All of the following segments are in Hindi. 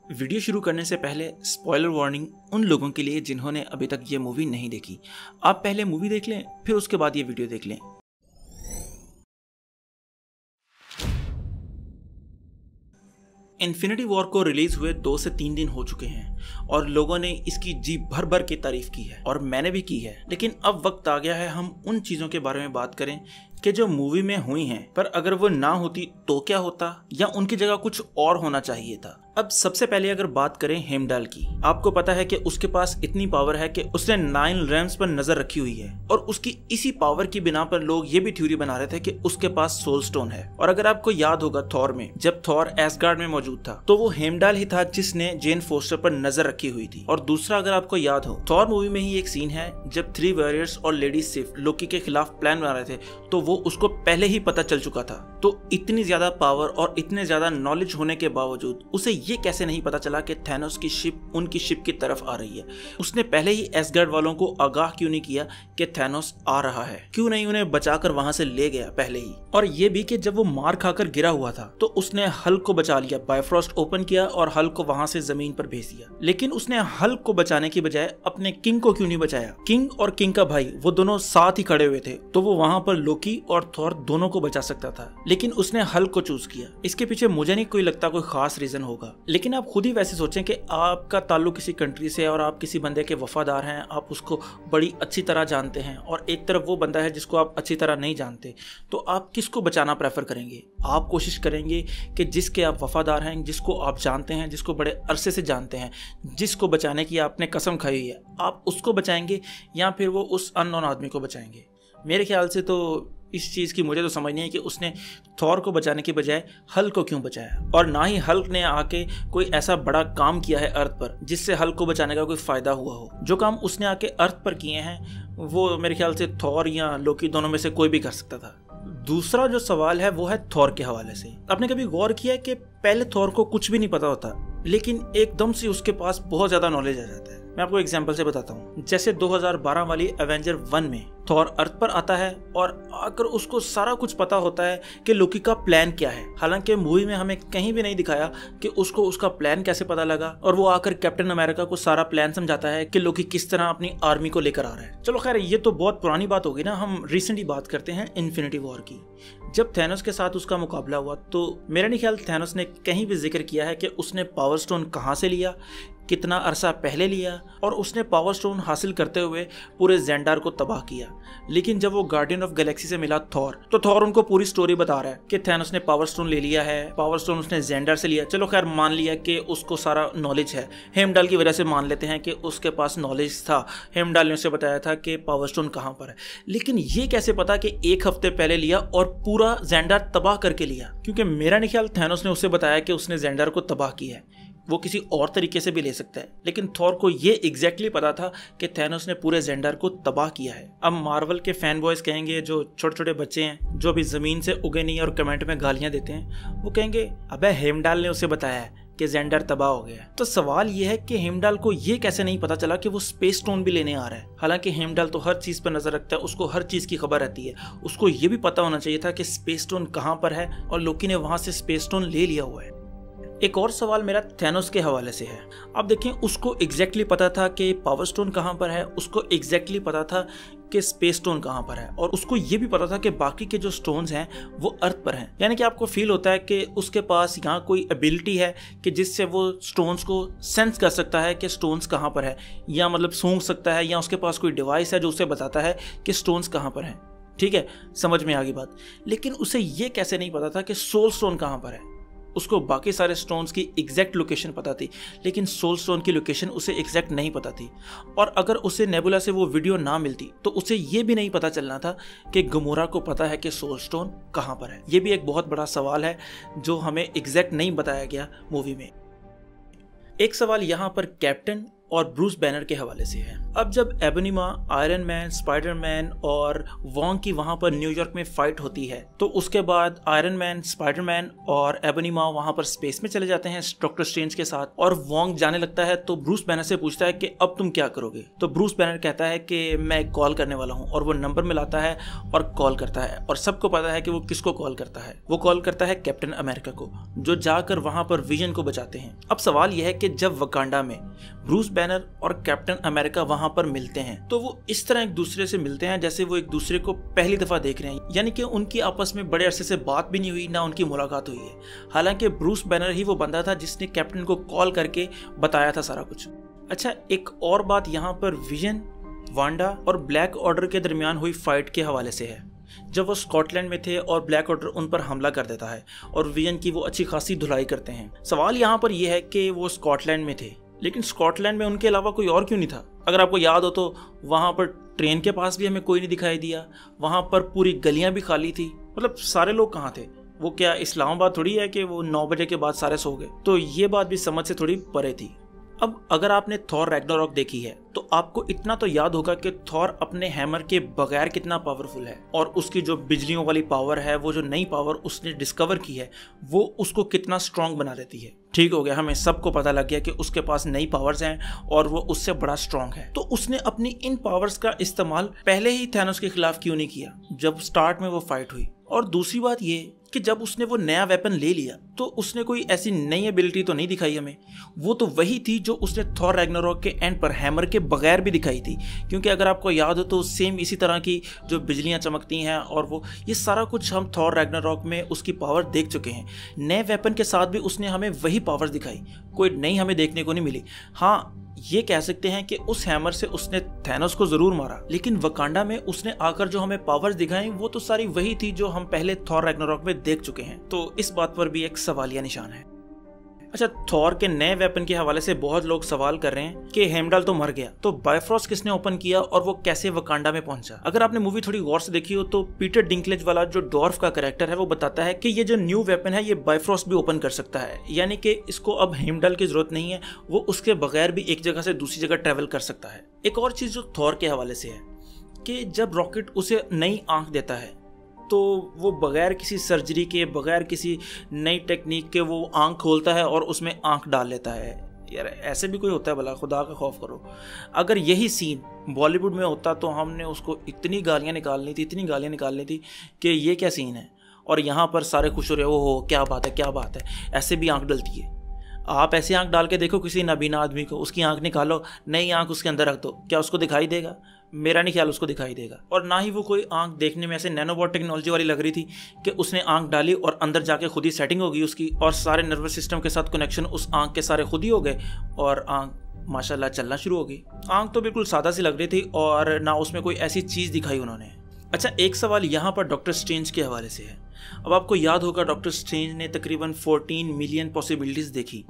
वीडियो शुरू करने से पहले स्पॉइलर वार्निंग उन लोगों के लिए जिन्होंने अभी तक ये मूवी नहीं देखी। आप पहले मूवी देख लें, फिर उसके बाद ये वीडियो देख लें। इन्फिनिटी वॉर को रिलीज हुए 2 से 3 दिन हो चुके हैं और लोगों ने इसकी जी भर भर के तारीफ की है और मैंने भी की है। लेकिन अब वक्त आ गया है हम उन चीज़ों के बारे में बात करें कि जो मूवी में हुई हैं, पर अगर वो ना होती तो क्या होता या उनकी जगह कुछ और होना चाहिए था। अब सबसे पहले अगर बात करें हेमडाल की, आपको पता है कि उसके पास इतनी पावर है कि उसने 9 रैम्स पर नजर रखी हुई है और उसकी इसी पावर की बिना पर लोग ये भी थ्योरी बना रहे थे कि उसके पास सोल स्टोन है। और अगर आपको याद होगा थॉर में, जब थॉर एसगार्ड में मौजूद था तो वो हेमडाल ही था जिसने जेन फोस्टर पर नजर रखी हुई थी। और दूसरा, अगर आपको याद हो, थॉर मूवी में ही एक सीन है जब 3 वॉरियर्स और लेडी सिफ लोकी के खिलाफ प्लान बना रहे थे तो वो उसको पहले ही पता चल चुका था। तो इतनी ज्यादा पावर और इतने ज्यादा नॉलेज होने के बावजूद उसे ये कैसे नहीं पता चला कि थैनोस की शिप उनकी शिप की तरफ आ रही है। उसने पहले ही एसगार्ड वालों को आगाह क्यों नहीं किया कि थैनोस आ रहा है? क्यों नहीं उन्हें बचाकर वहां से ले गया पहले ही? और ये भी कि जब वो मार खाकर गिरा हुआ था तो उसने हल्क को बचा लिया, बायोफ्रॉस्ट ओपन किया और हल्क को वहां से जमीन पर भेज दिया। लेकिन उसने हल्क को बचाने की बजाय अपने किंग को क्यों नहीं बचाया? किंग और किंग का भाई वो दोनों साथ ही खड़े हुए थे तो वो वहां पर लोकी और थॉर दोनों को बचा सकता था, लेकिन उसने हल्क को चूज किया। इसके पीछे मुझे नहीं कोई लगता कोई खास रीजन होगा। लेकिन आप खुद ही वैसे सोचें कि आपका ताल्लुक किसी कंट्री से और आप किसी बंदे के वफादार हैं, आप उसको बड़ी अच्छी तरह जानते हैं और एक तरफ वो बंदा है जिसको आप अच्छी तरह नहीं जानते, तो आप किसको बचाना प्रेफर करेंगे? आप कोशिश करेंगे कि जिसके आप वफादार हैं, जिसको आप जानते हैं, जिसको बड़े अरसे से जानते हैं, जिसको बचाने की आपने कसम खाई हुई है, आप उसको बचाएंगे या फिर वो उस अननोन आदमी को बचाएंगे? मेरे ख्याल से तो इस चीज़ की मुझे तो समझ नहीं है कि उसने थॉर को बचाने के बजाय हल्क को क्यों बचाया। और ना ही हल्क ने आके कोई ऐसा बड़ा काम किया है अर्थ पर जिससे हल्क को बचाने का कोई फायदा हुआ हो। जो काम उसने आके अर्थ पर किए हैं वो मेरे ख्याल से थॉर या लोकी दोनों में से कोई भी कर सकता था। दूसरा जो सवाल है वो है थॉर के हवाले से। आपने कभी गौर किया है कि पहले थॉर को कुछ भी नहीं पता होता लेकिन एकदम से उसके पास बहुत ज्यादा नॉलेज आ जाता है? मैं आपको एग्जांपल से बताता हूँ। जैसे 2012 वाली एवेंजर 1 में थॉर अर्थ पर आता है और आकर उसको सारा कुछ पता होता है कि लोकी का प्लान क्या है। हालांकि मूवी में हमें कहीं भी नहीं दिखाया कि उसको उसका प्लान कैसे पता लगा और वो आकर कैप्टन अमेरिका को सारा प्लान समझाता है कि लोकी किस तरह अपनी आर्मी को लेकर आ रहा है। चलो खैर, ये तो बहुत पुरानी बात होगी ना, हम रिसेंटली बात करते हैं इन्फिनिटी वॉर की। जब थैनोस के साथ उसका मुकाबला हुआ तो मेरा नहीं ख्याल थैनोस ने कहीं भी जिक्र किया है कि उसने पावर स्टोन कहाँ से लिया, कितना अरसा पहले लिया और उसने पावर स्टोन हासिल करते हुए पूरे जेंडार को तबाह किया। लेकिन जब वो गार्डियन ऑफ गैलेक्सी से मिला थॉर, तो थॉर उनको पूरी स्टोरी बता रहा है कि थैनोस ने पावर स्टोन ले लिया है, पावर स्टोन उसने जेंडार से लिया। चलो खैर, मान लिया कि उसको सारा नॉलेज है, हेमडाल की वजह से मान लेते हैं कि उसके पास नॉलेज था, हेमडाल ने उसे बताया था कि पावर स्टोन कहाँ पर है। लेकिन ये कैसे पता कि 1 हफ्ते पहले लिया और पूरा जेंडार तबाह करके लिया? क्योंकि मेरा नहीं ख्याल थैनोस ने उसे बताया कि उसने जेंडार को तबाह किया है। वो किसी और तरीके से भी ले सकता है, लेकिन थॉर को ये एग्जैक्टली पता था कि थैनोस ने पूरे जेंडार को तबाह किया है। अब मार्वल के फैन बॉयज कहेंगे, जो छोटे छोटे बच्चे हैं जो अभी जमीन से उगे नहीं और कमेंट में गालियां देते हैं, वो कहेंगे अबे हेमडाल ने उसे बताया है कि जेंडार तबाह हो गया। तो सवाल यह है कि हेमडाल को ये कैसे नहीं पता चला कि वो स्पेस स्टोन भी लेने आ रहा है? हालांकि हेमडाल तो हर चीज पर नजर रखता है, उसको हर चीज की खबर रहती है। उसको ये भी पता होना चाहिए था कि स्पेस स्टोन कहाँ पर है और लोकी ने वहां से स्पेस स्टोन ले लिया हुआ है। एक और सवाल मेरा थैनोस के हवाले से है। अब देखें, उसको एग्जैक्टली पता था कि पावर स्टोन कहाँ पर है, उसको एग्जैक्टली पता था कि स्पेस स्टोन कहाँ पर है और उसको ये भी पता था कि बाकी के जो स्टोन्स हैं वो अर्थ पर हैं। यानी कि आपको फील होता है कि उसके पास यहाँ कोई एबिलिटी है कि जिससे वो स्टोन्स को सेंस कर सकता है कि स्टोन्स कहाँ पर है, या मतलब सूंघ सकता है, या उसके पास कोई डिवाइस है जो उसे बताता है कि स्टोन्स कहाँ पर हैं। ठीक है, समझ में आ गई बात। लेकिन उसे ये कैसे नहीं पता था कि सोल स्टोन कहाँ पर है? उसको बाकी सारे स्टोन्स की एग्जैक्ट लोकेशन पता थी, लेकिन सोल स्टोन की लोकेशन उसे एग्जैक्ट नहीं पता थी। और अगर उसे नेबुला से वो वीडियो ना मिलती तो उसे ये भी नहीं पता चलना था कि गमोरा को पता है कि सोल स्टोन कहाँ पर है। ये भी एक बहुत बड़ा सवाल है जो हमें एग्जैक्ट नहीं बताया गया मूवी में। एक सवाल यहाँ पर कैप्टन और ब्रूस बैनर के हवाले से है। अब जब एबनी माँ, आयरन मैन, स्पाइडरमैन और वॉन्ग की वहां पर न्यूयॉर्क में फाइट होती है, तो उसके बाद आयरन मैन, स्पाइडरमैन और एबनी माँ वहां पर स्पेस में चले जाते हैं डॉक्टर स्ट्रेंज के साथ, और वॉन्ग जाने लगता है तो ब्रूस बैनर से पूछता है कि अब तुम क्या करोगे। तो ब्रूस बैनर कहता है कि मैं एक कॉल करने वाला हूँ, और वो नंबर मिलाता है और कॉल करता है, और सबको पता है कि वो किसको कॉल करता है। वो कॉल करता है कैप्टन अमेरिका को, जो जाकर वहां पर विजन को बचाते हैं। अब सवाल यह है कि जब वकांडा में ब्रूस बैनर और कैप्टन अमेरिका वहां पर मिलते हैं तो वो इस तरह एक दूसरे से मिलते हैं जैसे वो एक दूसरे को पहली दफा देख रहे हैं, यानी कि उनकी आपस में बड़े अरसे से बात भी नहीं हुई, ना उनकी मुलाकात हुई है। हालांकि ब्रूस बैनर ही वो बंदा था जिसने कैप्टन को कॉल करके बताया था सारा कुछ। अच्छा, एक और बात यहाँ पर विजन, वांडा और ब्लैक ऑर्डर के दरमियान हुई फाइट के हवाले से है। जब वो स्कॉटलैंड में थे और ब्लैक ऑर्डर उन पर हमला कर देता है और विजन की वो अच्छी खासी धुलाई करते हैं। सवाल यहाँ पर यह है कि वो स्कॉटलैंड में थे, लेकिन स्कॉटलैंड में उनके अलावा कोई और क्यों नहीं था? अगर आपको याद हो तो वहाँ पर ट्रेन के पास भी हमें कोई नहीं दिखाई दिया, वहाँ पर पूरी गलियाँ भी खाली थी, मतलब सारे लोग कहाँ थे? वो क्या इस्लामाबाद थोड़ी है कि वो 9 बजे के बाद सारे सो गए? तो ये बात भी समझ से थोड़ी परे थी। अब अगर आपने थॉर रैग्नारॉक देखी है तो आपको इतना तो याद होगा कि थॉर अपने हैमर के बगैर कितना पावरफुल है, और उसकी जो बिजलियों वाली पावर है, वो जो नई पावर उसने डिस्कवर की है, वो उसको कितना स्ट्रांग बना देती है। ठीक हो गया, हमें सबको पता लग गया कि उसके पास नई पावर्स हैं और वो उससे बड़ा स्ट्रांग है। तो उसने अपनी इन पावर्स का इस्तेमाल पहले ही थैनोस के खिलाफ क्यों नहीं किया जब स्टार्ट में वो फाइट हुई? और दूसरी बात ये कि जब उसने वो नया वेपन ले लिया तो उसने कोई ऐसी नई एबिलिटी तो नहीं दिखाई हमें, वो तो वही थी जो उसने थॉर रैग्नारॉक के एंड पर हैमर के बगैर भी दिखाई थी। क्योंकि अगर आपको याद हो तो सेम इसी तरह की जो बिजलियां चमकती हैं और वो ये सारा कुछ हम थॉर रैग्नारॉक में उसकी पावर देख चुके हैं। नए वेपन के साथ भी उसने हमें वही पावर्स दिखाई, कोई नई हमें देखने को नहीं मिली। हाँ, ये कह सकते हैं कि उस हैमर से उसने थैनोस को जरूर मारा, लेकिन वकांडा में उसने आकर जो हमें पावर्स दिखाई वो तो सारी वही थी जो हम पहले थॉर रैग्नारॉक में देख चुके हैं। तो इस बात पर भी एक सवालिया निशान है। अच्छा, थॉर के नए वेपन के हवाले से बहुत लोग सवाल कर रहे हैं कि हेमडाल तो मर गया, तो बायफ्रॉस्ट किसने ओपन किया और वो कैसे वकांडा में पहुंचा? अगर आपने मूवी थोड़ी गौर से देखी हो तो पीटर डिंकलेज वाला जो डॉर्फ का कैरेक्टर है वो बताता है कि ये जो न्यू वेपन है ये बायफ्रॉस्ट भी ओपन कर सकता है, यानी कि इसको अब हेमडाल की जरूरत नहीं है, वो उसके बगैर भी एक जगह से दूसरी जगह ट्रेवल कर सकता है। एक और चीज जो थॉर के हवाले से है कि जब रॉकेट उसे नई आंख देता है तो वो बगैर किसी सर्जरी के, बगैर किसी नई टेक्निक के वो आंख खोलता है और उसमें आंख डाल लेता है। यार ऐसे भी कोई होता है भला? खुदा का खौफ करो। अगर यही सीन बॉलीवुड में होता तो हमने उसको इतनी गालियाँ निकालनी थी कि ये क्या सीन है, और यहाँ पर सारे खुश हो रहे हो, क्या बात है, ऐसे भी आंख डलती है। आप ऐसी आंख डाल के देखो किसी नाबीना आदमी को, उसकी आंख निकालो, नई आंख उसके अंदर रख दो, क्या उसको दिखाई देगा? मेरा नहीं ख्याल उसको दिखाई देगा। और ना ही वो कोई आंख देखने में ऐसे नैनोबॉट टेक्नोलॉजी वाली लग रही थी कि उसने आंख डाली और अंदर जाके खुद ही सेटिंग हो गई उसकी, और सारे नर्वस सिस्टम के साथ कनेक्शन उस आंख के सारे खुद ही हो गए और आंख माशाल्लाह चलना शुरू हो गई। आंख तो बिल्कुल सादा सी लग रही थी और ना उसमें कोई ऐसी चीज़ दिखाई उन्होंने। अच्छा, एक सवाल यहाँ पर डॉक्टर स्ट्रेंज के हवाले से है। अब आपको याद होगा डॉक्टर स्ट्रेंज ने तकरीबन 14 मिलियन पॉसिबिलिटीज़ देखी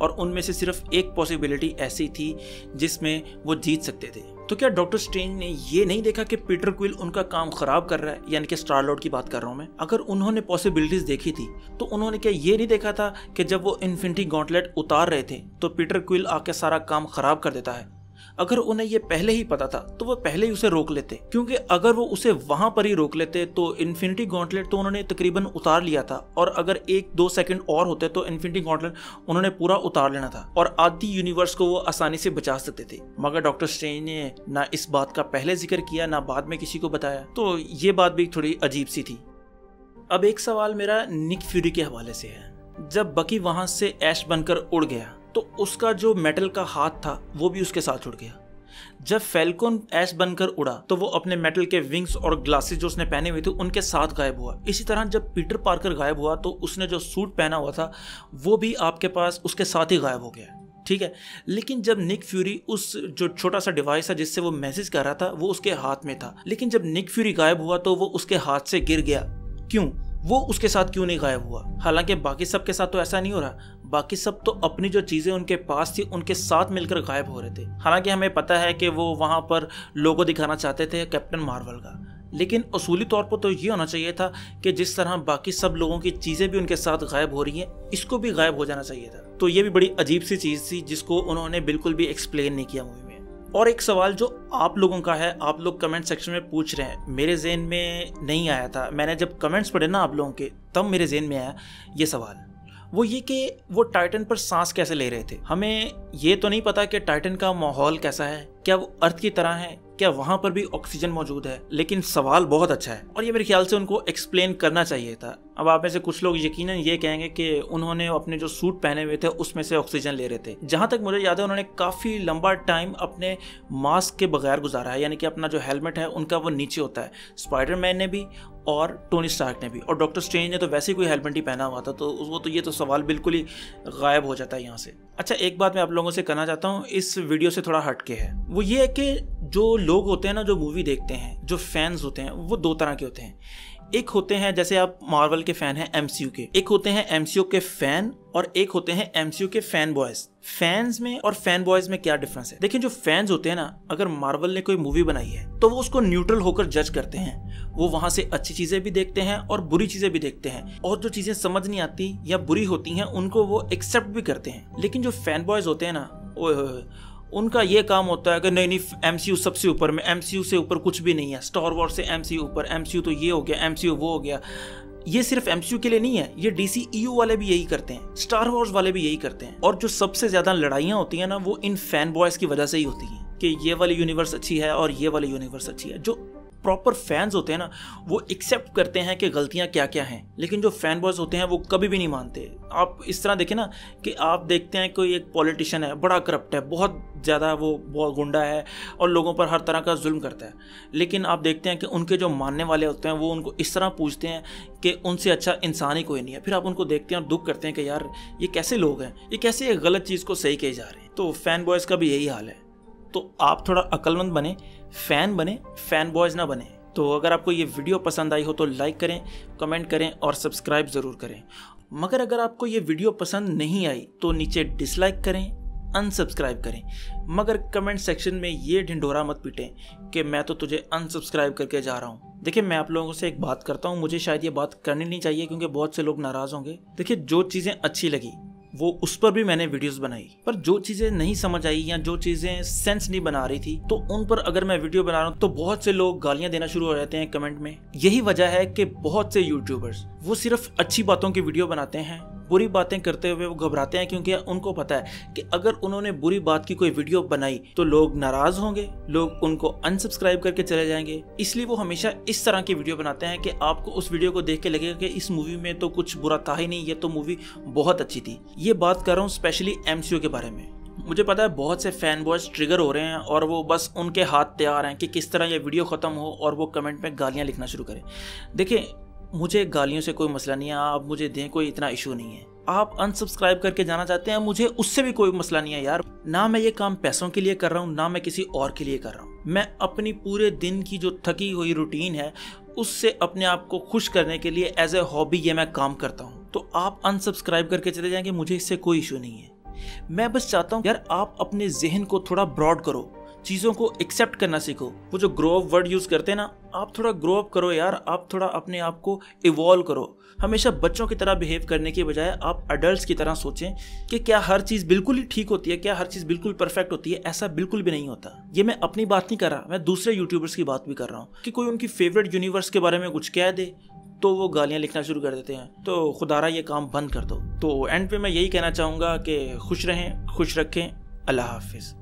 और उनमें से सिर्फ एक पॉसिबिलिटी ऐसी थी जिसमें वो जीत सकते थे। तो क्या डॉक्टर स्ट्रेंज ने ये नहीं देखा कि पीटर क्विल उनका काम खराब कर रहा है, यानी कि स्टार लॉर्ड की बात कर रहा हूँ मैं? अगर उन्होंने पॉसिबिलिटीज़ देखी थी तो उन्होंने क्या ये नहीं देखा था कि जब वो इन्फिनिटी गॉन्टलेट उतार रहे थे तो पीटर क्विल आके सारा काम खराब कर देता है? अगर उन्हें ये पहले ही पता था तो वो पहले ही उसे रोक लेते, क्योंकि अगर वो उसे वहां पर ही रोक लेते तो इन्फिनिटी गॉन्टलेट तो उन्होंने तकरीबन उतार लिया था, और अगर 1-2 सेकंड और होते तो इन्फिनिटी गॉन्टलेट उन्होंने पूरा उतार लेना था और आधी यूनिवर्स को वो आसानी से बचा सकते थे। मगर डॉक्टर स्ट्रेंज ने ना इस बात का पहले जिक्र किया ना बाद में किसी को बताया, तो ये बात भी थोड़ी अजीब सी थी। अब एक सवाल मेरा निक फ्यूरी के हवाले से है। जब बकी वहां से ऐश बनकर उड़ गया तो उसका जो मेटल का हाथ था वो भी उसके साथ उड़ गया। जब फैल्कन ऐश बनकर उड़ा तो वो अपने मेटल के विंग्स और ग्लासेस जो उसने पहने हुए थे उनके साथ गायब हुआ। इसी तरह जब पीटर पार्कर गायब हुआ तो उसने जो सूट पहना हुआ था वो भी आपके पास उसके साथ ही गायब हो गया, ठीक है। लेकिन जब निक फ्यूरी उस जो छोटा सा डिवाइस है जिससे वो मैसेज कर रहा था वो उसके हाथ में था, लेकिन जब निक फ्यूरी गायब हुआ तो वो उसके हाथ से गिर गया। क्यों? वो उसके साथ क्यों नहीं गायब हुआ? हालांकि बाकी सब के साथ तो ऐसा नहीं हो रहा, बाकी सब तो अपनी जो चीजें उनके पास थी उनके साथ मिलकर गायब हो रहे थे। हालांकि हमें पता है कि वो वहां पर लोगो दिखाना चाहते थे कैप्टन मार्वल का, लेकिन उसूली तौर पर तो ये होना चाहिए था कि जिस तरह बाकी सब लोगों की चीजें भी उनके साथ गायब हो रही हैं, इसको भी गायब हो जाना चाहिए था। तो ये भी बड़ी अजीब सी चीज थी जिसको उन्होंने बिल्कुल भी एक्सप्लेन नहीं किया मूवी में। और एक सवाल जो आप लोगों का है, आप लोग कमेंट सेक्शन में पूछ रहे हैं, मेरे ज़हन में नहीं आया था। मैंने जब कमेंट्स पढ़े ना आप लोगों के, तब मेरे ज़हन में आया ये सवाल। वो ये कि वो टाइटन पर सांस कैसे ले रहे थे। हमें ये तो नहीं पता कि टाइटन का माहौल कैसा है, क्या वो अर्थ की तरह है, क्या वहां पर भी ऑक्सीजन मौजूद है। लेकिन सवाल बहुत अच्छा है और ये मेरे ख्याल से उनको एक्सप्लेन करना चाहिए था। अब आप में से कुछ लोग यकीनन ये कहेंगे कि उन्होंने अपने जो सूट पहने हुए थे उसमें से ऑक्सीजन ले रहे थे। जहां तक मुझे याद है उन्होंने काफ़ी लंबा टाइम अपने मास्क के बगैर गुजारा है, यानी कि अपना जो हेलमेट है उनका वो नीचे होता है। स्पाइडरमैन ने भी और टोनी स्टार्क ने भी, और डॉक्टर स्ट्रेंज ने तो वैसे ही कोई हेलमेट ही पहना हुआ था, तो वो तो ये तो सवाल बिल्कुल ही गायब हो जाता है यहाँ से। अच्छा, एक बात मैं आप लोगों से कहना चाहता हूँ, इस वीडियो से थोड़ा हटके है। वो ये है कि जो लोग होते हैं ना, जो मूवी देखते हैं, जो फैंस होते हैं, वो दो तरह के होते हैं। एक होते हैं जैसे आप मार्वल के फैन हैं, एमसीयू के, एक होते हैं एमसीयू के फैन और एक होते हैं एमसीयू के फैन बॉयज। फैंस में और फैन बॉयज में क्या डिफरेंस है? देखिए, जो फैंस होते हैं ना, अगर मार्वल ने कोई मूवी बनाई है तो वो उसको न्यूट्रल होकर जज करते हैं। वो वहां से अच्छी चीजें भी देखते हैं और बुरी चीजें भी देखते हैं, और जो चीजें समझ नहीं आती या बुरी होती हैं उनको वो एक्सेप्ट भी करते हैं। लेकिन जो फैन बॉयज होते हैं ना, उनका ये काम होता है कि नहीं, एमसीयू सबसे ऊपर में, एमसीयू से ऊपर कुछ भी नहीं है, स्टार वॉर्स से एमसीयू ऊपर, एमसीयू तो ये हो गया, एमसीयू वो हो गया। ये सिर्फ एमसीयू के लिए नहीं है, ये डीसीईयू वाले भी यही करते हैं, स्टार वॉर्स वाले भी यही करते हैं। और जो सबसे ज्यादा लड़ाइयाँ होती हैं ना, वो इन फैन बॉयज की वजह से ही होती हैं कि ये वाली यूनिवर्स अच्छी है और ये वाली यूनिवर्स अच्छी है। जो प्रॉपर फैंस होते हैं ना, वो एक्सेप्ट करते हैं कि गलतियां क्या क्या हैं, लेकिन जो फैन बॉयज होते हैं वो कभी भी नहीं मानते। आप इस तरह देखें ना कि आप देखते हैं कोई एक पॉलिटिशियन है, बड़ा करप्ट है, बहुत ज़्यादा वो बहुत गुंडा है और लोगों पर हर तरह का जुल्म करता है, लेकिन आप देखते हैं कि उनके जो मानने वाले होते हैं वो उनको इस तरह पूछते हैं कि उनसे अच्छा इंसान ही कोई नहीं है। फिर आप उनको देखते हैं और दुख करते हैं कि यार ये कैसे लोग हैं, ये कैसे एक गलत चीज़ को सही कहे जा रहे हैं। तो फैन बॉयज़ का भी यही हाल है। तो आप थोड़ा अक्लमंद बने, फैन बने, फैन बॉयज़ ना बने। तो अगर आपको ये वीडियो पसंद आई हो तो लाइक करें, कमेंट करें और सब्सक्राइब ज़रूर करें। मगर अगर आपको ये वीडियो पसंद नहीं आई तो नीचे डिसलाइक करें, अनसब्सक्राइब करें, मगर कमेंट सेक्शन में ये ढिंढोरा मत पीटें कि मैं तो तुझे अनसब्सक्राइब करके जा रहा हूँ। देखिए, मैं आप लोगों से एक बात करता हूँ, मुझे शायद ये बात करनी नहीं चाहिए क्योंकि बहुत से लोग नाराज़ होंगे। देखिए, जो चीज़ें अच्छी लगी वो उस पर भी मैंने वीडियोस बनाई, पर जो चीजें नहीं समझ आई या जो चीजें सेंस नहीं बना रही थी तो उन पर अगर मैं वीडियो बना रहा हूँ तो बहुत से लोग गालियां देना शुरू हो जाते हैं कमेंट में। यही वजह है कि बहुत से यूट्यूबर्स वो सिर्फ अच्छी बातों की वीडियो बनाते हैं, बुरी बातें करते हुए वो घबराते हैं, क्योंकि उनको पता है कि अगर उन्होंने बुरी बात की कोई वीडियो बनाई तो लोग नाराज होंगे, लोग उनको अनसब्सक्राइब करके चले जाएंगे। इसलिए वो हमेशा इस तरह की वीडियो बनाते हैं कि आपको उस वीडियो को देख के लगेगा कि इस मूवी में तो कुछ बुरा था ही नहीं, ये तो मूवी बहुत अच्छी थी। ये बात कर रहा हूँ स्पेशली एमसीयू के बारे में। मुझे पता है बहुत से फैन बॉयज ट्रिगर हो रहे हैं और वो बस उनके हाथ तैयार हैं कि किस तरह ये वीडियो ख़त्म हो और वो कमेंट में गालियाँ लिखना शुरू करें। देखिए, मुझे गालियों से कोई मसला नहीं है, आप मुझे दें, कोई इतना इशू नहीं है। आप अनसब्सक्राइब करके जाना चाहते हैं, मुझे उससे भी कोई मसला नहीं है यार। ना मैं ये काम पैसों के लिए कर रहा हूँ, ना मैं किसी और के लिए कर रहा हूँ। मैं अपनी पूरे दिन की जो थकी हुई रूटीन है उससे अपने आप को खुश करने के लिए एज ए हॉबी ये मैं काम करता हूँ। तो आप अनसब्सक्राइब करके चले जाएंगे, मुझे इससे कोई इशू नहीं है। मैं बस चाहता हूँ यार आप अपने जहन को थोड़ा ब्रॉड करो, चीज़ों को एक्सेप्ट करना सीखो। वो जो ग्रो अप वर्ड यूज़ करते हैं ना, आप थोड़ा ग्रो अप करो यार, आप थोड़ा अपने आप को इवॉल्व करो। हमेशा बच्चों की तरह बिहेव करने की बजाय आप अडल्ट्स की तरह सोचें कि क्या हर चीज़ बिल्कुल ही ठीक होती है, क्या हर चीज़ बिल्कुल परफेक्ट होती है। ऐसा बिल्कुल भी नहीं होता। ये मैं अपनी बात नहीं कर रहा, मैं दूसरे यूट्यूबर्स की बात भी कर रहा हूँ कि कोई उनकी फेवरेट यूनिवर्स के बारे में कुछ कह दे तो वो गालियाँ लिखना शुरू कर देते हैं। तो खुदारा ये काम बंद कर दो। तो एंड पे मैं यही कहना चाहूँगा कि खुश रहें, खुश रखें। अल्लाह हाफिज़।